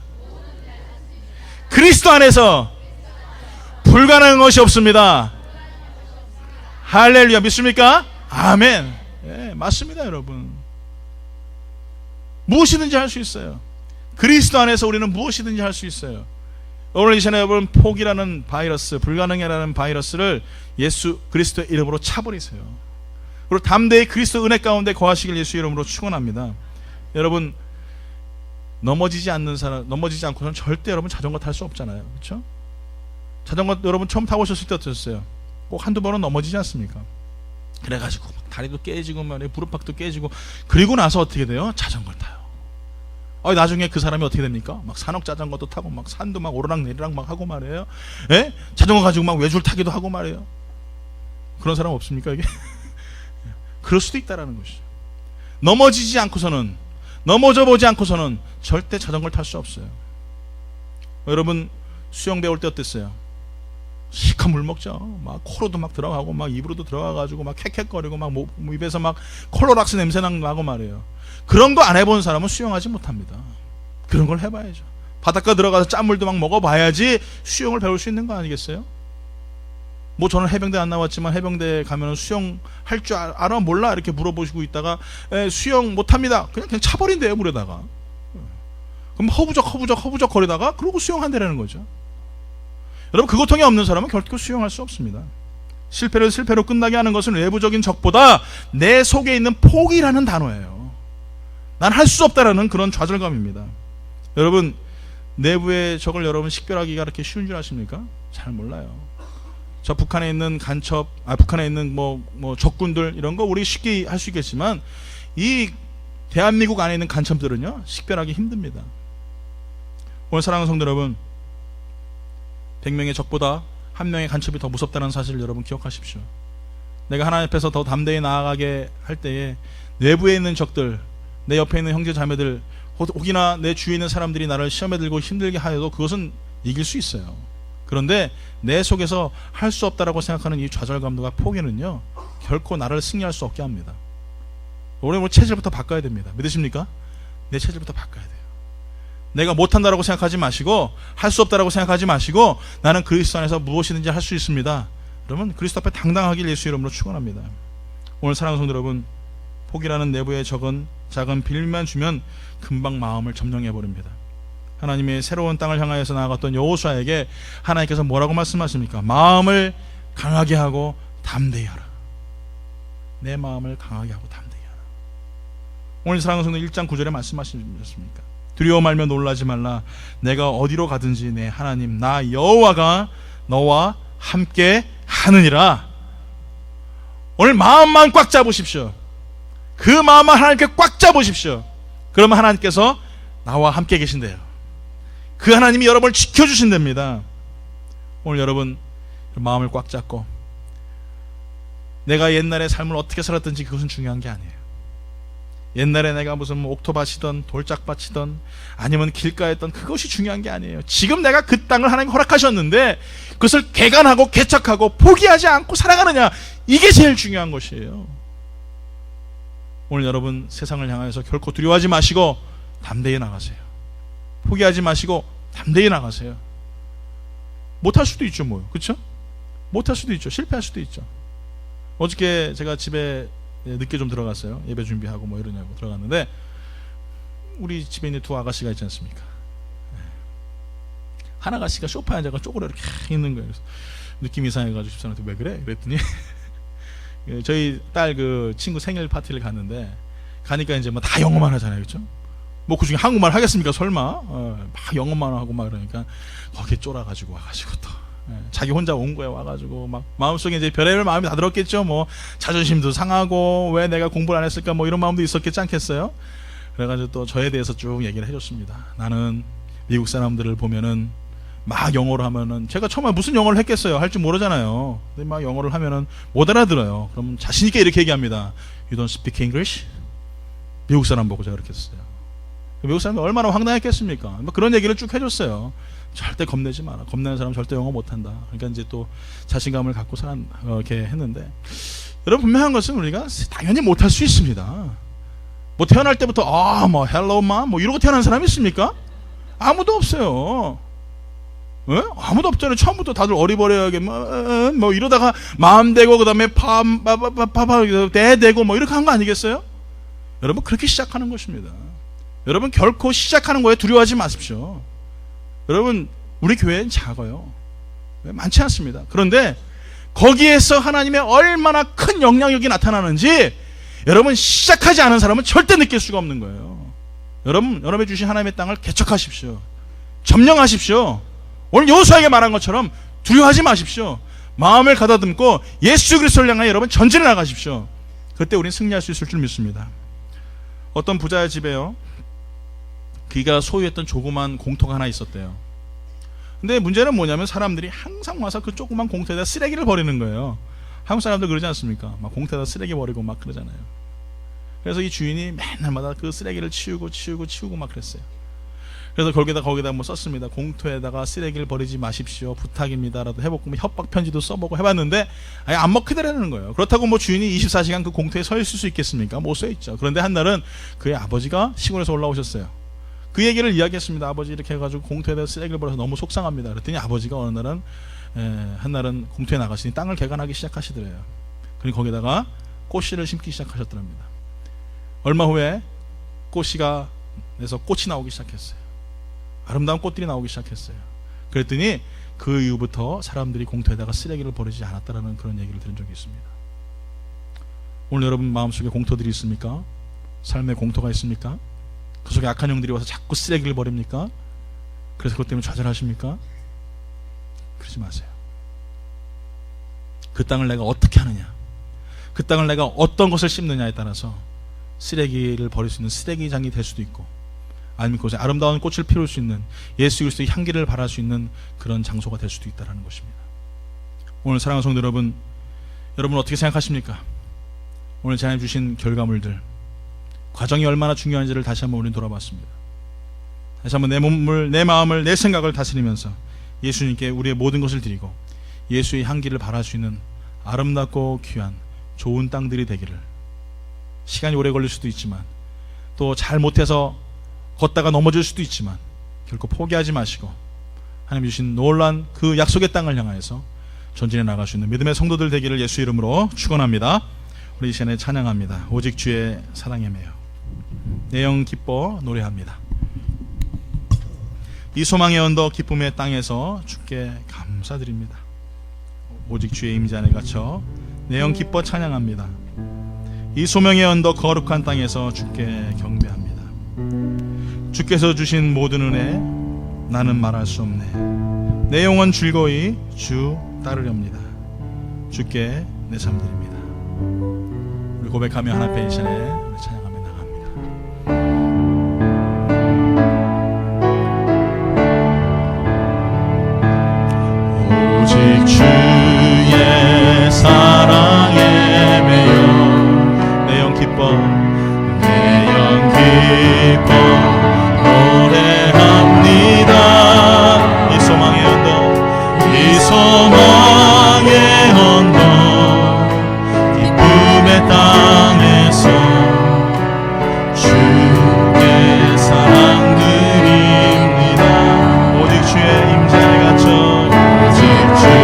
그리스도 안에서 불가능한 것이 없습니다. 할렐루야. 믿습니까? 아멘. 예, 맞습니다 여러분. 무엇이든지 할 수 있어요. 그리스도 안에서 우리는 무엇이든지 할 수 있어요. 오늘 이 시간에 여러분 포기라는 바이러스, 불가능이라는 바이러스를 예수 그리스도의 이름으로 차버리세요. 그리고 담대히 그리스도 은혜 가운데 거하시길 예수 이름으로 축원합니다. 여러분 넘어지지 않고서는 절대 여러분 자전거 탈 수 없잖아요. 그렇죠? 자전거 여러분 처음 타보셨을 때 어떠셨어요? 꼭 한두 번은 넘어지지 않습니까? 그래가지고 막 다리도 깨지고 말이에요. 무릎팍도 깨지고. 그리고 나서 어떻게 돼요? 자전거를 타요. 나중에 그 사람이 어떻게 됩니까? 막 산옥 자전거도 타고 막 산도 막 오르락 내리락 막 하고 말이에요. 예? 자전거 가지고 막 외줄 타기도 하고 말이에요. 그런 사람 없습니까 이게? 그럴 수도 있다라는 것이죠. 넘어지지 않고서는, 넘어져 보지 않고서는 절대 자전거를 탈 수 없어요. 여러분 수영 배울 때 어땠어요? 시커 물 먹죠. 막 코로도 막 들어가고 막 입으로도 들어가가지고 막 캑캑거리고 막 입에서 막 콜로락스 냄새 나고 말이에요. 그런 거 안 해본 사람은 수영하지 못합니다. 그런 걸 해봐야죠. 바닷가 들어가서 짠물도 막 먹어봐야지 수영을 배울 수 있는 거 아니겠어요? 뭐 저는 해병대 안 나왔지만 해병대 가면 수영 할 줄 알아 몰라 이렇게 물어보시고 있다가 수영 못합니다. 그냥 차버린대요 물에다가. 그럼 허부적 거리다가 그러고 수영한다라는 거죠. 여러분 그 고통이 없는 사람은 결코 수영할 수 없습니다. 실패를 실패로 끝나게 하는 것은 외부적인 적보다 내 속에 있는 포기라는 단어예요. 난 할 수 없다라는 그런 좌절감입니다. 여러분 내부의 적을 여러분 식별하기가 그렇게 쉬운 줄 아십니까? 잘 몰라요. 저 북한에 있는 간첩, 북한에 있는 뭐 적군들 이런 거 우리 쉽게 할 수 있겠지만 이 대한민국 안에 있는 간첩들은요 식별하기 힘듭니다. 오늘 사랑하는 성도 여러분, 100명의 적보다 1명의 간첩이 더 무섭다는 사실을 여러분 기억하십시오. 내가 하나님 앞에서 더 담대히 나아가게 할 때에 내부에 있는 적들, 내 옆에 있는 형제 자매들, 혹이나 내 주위에 있는 사람들이 나를 시험에 들고 힘들게 하여도 그것은 이길 수 있어요. 그런데 내 속에서 할 수 없다라고 생각하는 이 좌절감과 포기는요 결코 나를 승리할 수 없게 합니다. 오늘 체질부터 바꿔야 됩니다. 믿으십니까? 내 체질부터 바꿔야 돼요. 내가 못한다라고 생각하지 마시고, 할 수 없다라고 생각하지 마시고, 나는 그리스도 안에서 무엇이든지 할 수 있습니다. 그러면 그리스도 앞에 당당하길 예수 이름으로 축원합니다. 오늘 사랑하는 성도 여러분, 포기라는 내부의 적은 작은 빌미만 주면 금방 마음을 점령해버립니다. 하나님의 새로운 땅을 향하여서 나아갔던 여호수아에게 하나님께서 뭐라고 말씀하십니까? 마음을 강하게 하고 담대히 하라. 내 마음을 강하게 하고 담대히 하라. 오늘 사랑하는 성도 1장 9절에 말씀하셨습니까? 두려워 말며 놀라지 말라. 내가 어디로 가든지 내 하나님 나 여호와가 너와 함께 하느니라. 오늘 마음만 꽉 잡으십시오. 그 마음만 하나님께 꽉 잡으십시오. 그러면 하나님께서 나와 함께 계신대요. 그 하나님이 여러분을 지켜주신답니다. 오늘 여러분 마음을 꽉 잡고 내가 옛날의 삶을 어떻게 살았든지 그것은 중요한 게 아니에요. 옛날에 내가 무슨 옥토밭이던 돌짝밭이던 아니면 길가였던 그것이 중요한 게 아니에요. 지금 내가 그 땅을 하나님 허락하셨는데 그것을 개간하고 개척하고 포기하지 않고 살아가느냐, 이게 제일 중요한 것이에요. 오늘 여러분 세상을 향해서 결코 두려워하지 마시고 담대히 나가세요. 포기하지 마시고 담대히 나가세요. 못할 수도 있죠, 뭐, 그렇죠? 못할 수도 있죠. 실패할 수도 있죠. 어저께 제가 집에 늦게 좀 들어갔어요. 예배 준비하고 뭐 이러냐고 들어갔는데 우리 집에 있는 두 아가씨가 있지 않습니까? 한 아가씨가 소파에 앉아가 쪼그려 이렇게 있는 거예요. 그래서 느낌이 이상해가지고 집사람한테 왜 그래? 그랬더니 저희 딸 그 친구 생일 파티를 갔는데 가니까 이제 뭐 다 영어만 하잖아요, 그렇죠? 뭐 그중에 한국말 하겠습니까? 설마? 막 영어만 하고 막 그러니까 거기에 쫄아가지고 와가지고 또 자기 혼자 온 거에 와가지고 막 마음속에 이제 별의별 마음이 다 들었겠죠. 뭐 자존심도 상하고 왜 내가 공부를 안 했을까 뭐 이런 마음도 있었겠지 않겠어요? 그래가지고 또 저에 대해서 쭉 얘기를 해줬습니다. 나는 미국 사람들을 보면은 막 영어를 하면은 제가 처음에 무슨 영어를 했겠어요? 할 줄 모르잖아요. 근데 막 영어를 하면은 못 알아들어요. 그럼 자신 있게 이렇게 얘기합니다. You don't speak English? 미국 사람 보고 제가 그렇게 했어요. 미국 사람이 얼마나 황당했겠습니까? 뭐 그런 얘기를 쭉 해줬어요. 절대 겁내지 마라. 겁내는 사람 절대 영어 못한다. 그러니까 이제 또 자신감을 갖고 이렇게 했는데, 여러분 분명한 것은 우리가 당연히 못할 수 있습니다. 뭐 태어날 때부터 뭐 hello mom 뭐 이러고 태어난 사람이 있습니까? 아무도 없어요. 에? 아무도 없잖아요. 처음부터 다들 어리버리하게 뭐 이러다가 마음 대고 그다음에 대 대고 뭐 이렇게 한 거 아니겠어요? 여러분 그렇게 시작하는 것입니다. 여러분 결코 시작하는 거에 두려워하지 마십시오. 여러분 우리 교회는 작아요. 많지 않습니다. 그런데 거기에서 하나님의 얼마나 큰 영향력이 나타나는지 여러분 시작하지 않은 사람은 절대 느낄 수가 없는 거예요. 여러분이 주신 하나님의 땅을 개척하십시오. 점령하십시오. 오늘 여호수아에게 말한 것처럼 두려워하지 마십시오. 마음을 가다듬고 예수 그리스도를 향하여 여러분 전진해 나가십시오. 그때 우리는 승리할 수 있을 줄 믿습니다. 어떤 부자의 집에요, 그가 소유했던 조그만 공터가 하나 있었대요. 근데 문제는 뭐냐면 사람들이 항상 와서 그 조그만 공터에다 쓰레기를 버리는 거예요. 한국 사람들 그러지 않습니까? 막 공터에다 쓰레기 버리고 막 그러잖아요. 그래서 이 주인이 맨날마다 그 쓰레기를 치우고 막 그랬어요. 그래서 거기다 뭐 썼습니다. 공터에다가 쓰레기를 버리지 마십시오, 부탁입니다라도 해보고 협박 편지도 써보고 해봤는데 아예 안 먹히더라는 거예요. 그렇다고 뭐 주인이 24시간 그 공터에 서 있을 수 있겠습니까? 못 서 있죠. 그런데 한 날은 그의 아버지가 시골에서 올라오셨어요. 그 얘기를 이야기했습니다. 아버지 이렇게 해가지고 공터에다 쓰레기를 버려서 너무 속상합니다. 그랬더니 아버지가 어느 날은 한날은 공터에 나가시니 땅을 개간하기 시작하시더래요. 그리고 거기다가 꽃씨를 심기 시작하셨더랍니다. 얼마 후에 꽃씨가 내서 꽃이 나오기 시작했어요. 아름다운 꽃들이 나오기 시작했어요. 그랬더니 그 이후부터 사람들이 공터에다가 쓰레기를 버리지 않았다라는 그런 얘기를 들은 적이 있습니다. 오늘 여러분 마음속에 공터들이 있습니까? 삶의 공터가 있습니까? 그 속에 악한 영들이 와서 자꾸 쓰레기를 버립니까? 그래서 그것 때문에 좌절하십니까? 그러지 마세요. 그 땅을 내가 어떻게 하느냐, 그 땅을 내가 어떤 것을 심느냐에 따라서 쓰레기를 버릴 수 있는 쓰레기장이 될 수도 있고, 아니면 그곳에 아름다운 꽃을 피울 수 있는 예수 그리스도의 향기를 발할 수 있는 그런 장소가 될 수도 있다는 것입니다. 오늘 사랑하는 성도 여러분, 여러분 어떻게 생각하십니까? 오늘 하나님 주신 결과물들, 과정이 얼마나 중요한지를 다시 한번 우리는 돌아봤습니다. 다시 한번 내 몸을, 내 마음을, 내 생각을 다스리면서 예수님께 우리의 모든 것을 드리고 예수의 향기를 발할 수 있는 아름답고 귀한 좋은 땅들이 되기를. 시간이 오래 걸릴 수도 있지만, 또 잘못해서 걷다가 넘어질 수도 있지만 결코 포기하지 마시고 하나님 주신 놀라운 그 약속의 땅을 향하여서 전진해 나갈 수 있는 믿음의 성도들 되기를 예수 이름으로 축원합니다. 우리 이 시간에 찬양합니다. 오직 주의 사랑에 매여 내 영 기뻐 노래합니다. 이 소망의 언덕 기쁨의 땅에서 주께 감사드립니다. 오직 주의 임재 안에 갇혀 내 영 기뻐 찬양합니다. 이 소명의 언덕 거룩한 땅에서 주께 경배합니다. 주께서 주신 모든 은혜 나는 말할 수 없네. 내 영혼 즐거이 주 따르렵니다. 주께 내 삶 드립니다. 우리 고백하며 하나님 앞에 찬양하며 나갑니다. 오직 주의 사랑에 매여 내 영 기뻐 노래합니다. 이 소망의 언덕 기쁨의 땅에서 주의 사랑 드립니다. 오직 주의 임재 안에 갇혀 오직 주의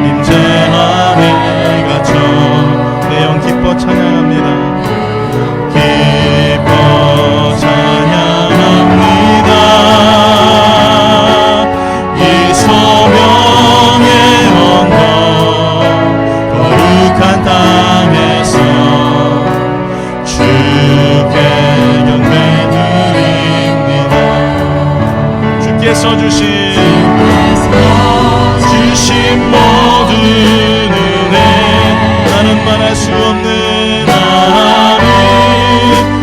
임재 안에 갇혀 내 영 기뻐 찬양합니다. 주신 모든 은혜 나는 말할 수 없는 하나님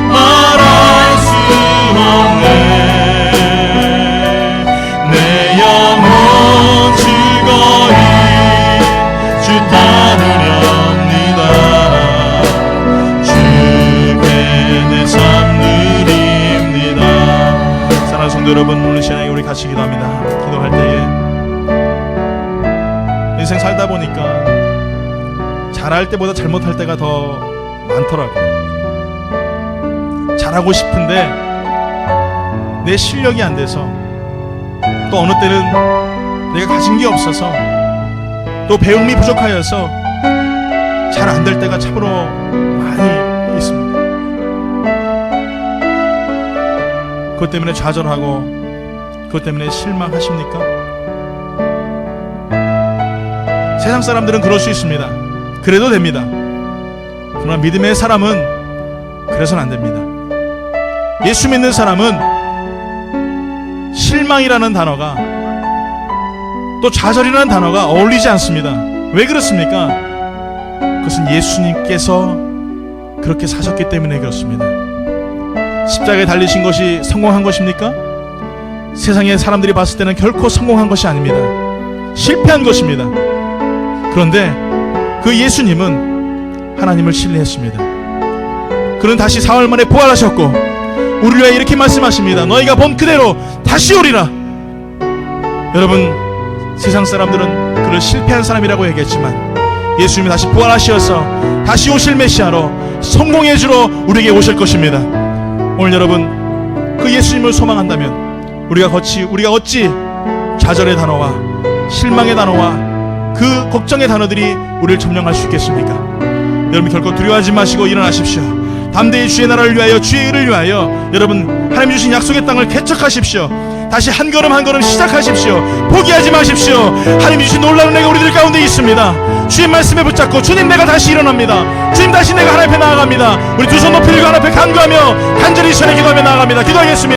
말할 수 없네. 내 영혼 즐거이 주 따르렵니다. 주께 내 삶 드립니다. 사랑하는 성도 여러분, 오늘 시간에 우리 같이 기도합니다. 기도할 때에 인생 살다 보니까 잘할 때보다 잘못할 때가 더 많더라고요. 잘하고 싶은데 내 실력이 안 돼서, 또 어느 때는 내가 가진 게 없어서, 또 배움이 부족하여서 잘 안 될 때가 참으로 많이 있습니다. 그것 때문에 좌절하고 그것 때문에 실망하십니까? 세상 사람들은 그럴 수 있습니다. 그래도 됩니다. 그러나 믿음의 사람은 그래서는 안 됩니다. 예수 믿는 사람은 실망이라는 단어가, 또 좌절이라는 단어가 어울리지 않습니다. 왜 그렇습니까? 그것은 예수님께서 그렇게 사셨기 때문에 그렇습니다. 십자가에 달리신 것이 성공한 것입니까? 세상의 사람들이 봤을 때는 결코 성공한 것이 아닙니다. 실패한 것입니다. 그런데 그 예수님은 하나님을 신뢰했습니다. 그는 다시 사흘 만에 부활하셨고 우리를 위해 이렇게 말씀하십니다. 너희가 본 그대로 다시 오리라. 여러분, 세상 사람들은 그를 실패한 사람이라고 얘기했지만 예수님이 다시 부활하셔서 다시 오실 메시아로 성공의 주로 우리에게 오실 것입니다. 오늘 여러분, 그 예수님을 소망한다면 우리가 어찌 좌절의 단어와 실망의 단어와 그 걱정의 단어들이 우리를 점령할 수 있겠습니까? 여러분, 결코 두려워하지 마시고 일어나십시오. 담대히 주의 나라를 위하여, 주의 의를 위하여 여러분 하나님 주신 약속의 땅을 개척하십시오. 다시 한 걸음 한 걸음 시작하십시오. 포기하지 마십시오. 하나님 주신 놀라운 은혜가 우리들 가운데 있습니다. 주의 말씀에 붙잡고 주님, 내가 다시 일어납니다. 주님, 다시 내가 하나님 앞에 나아갑니다. 우리 두 손 높이 들고 하나님 앞에 간구하며 간절히 전에 기도하며 나아갑니다. 기도하겠습니다.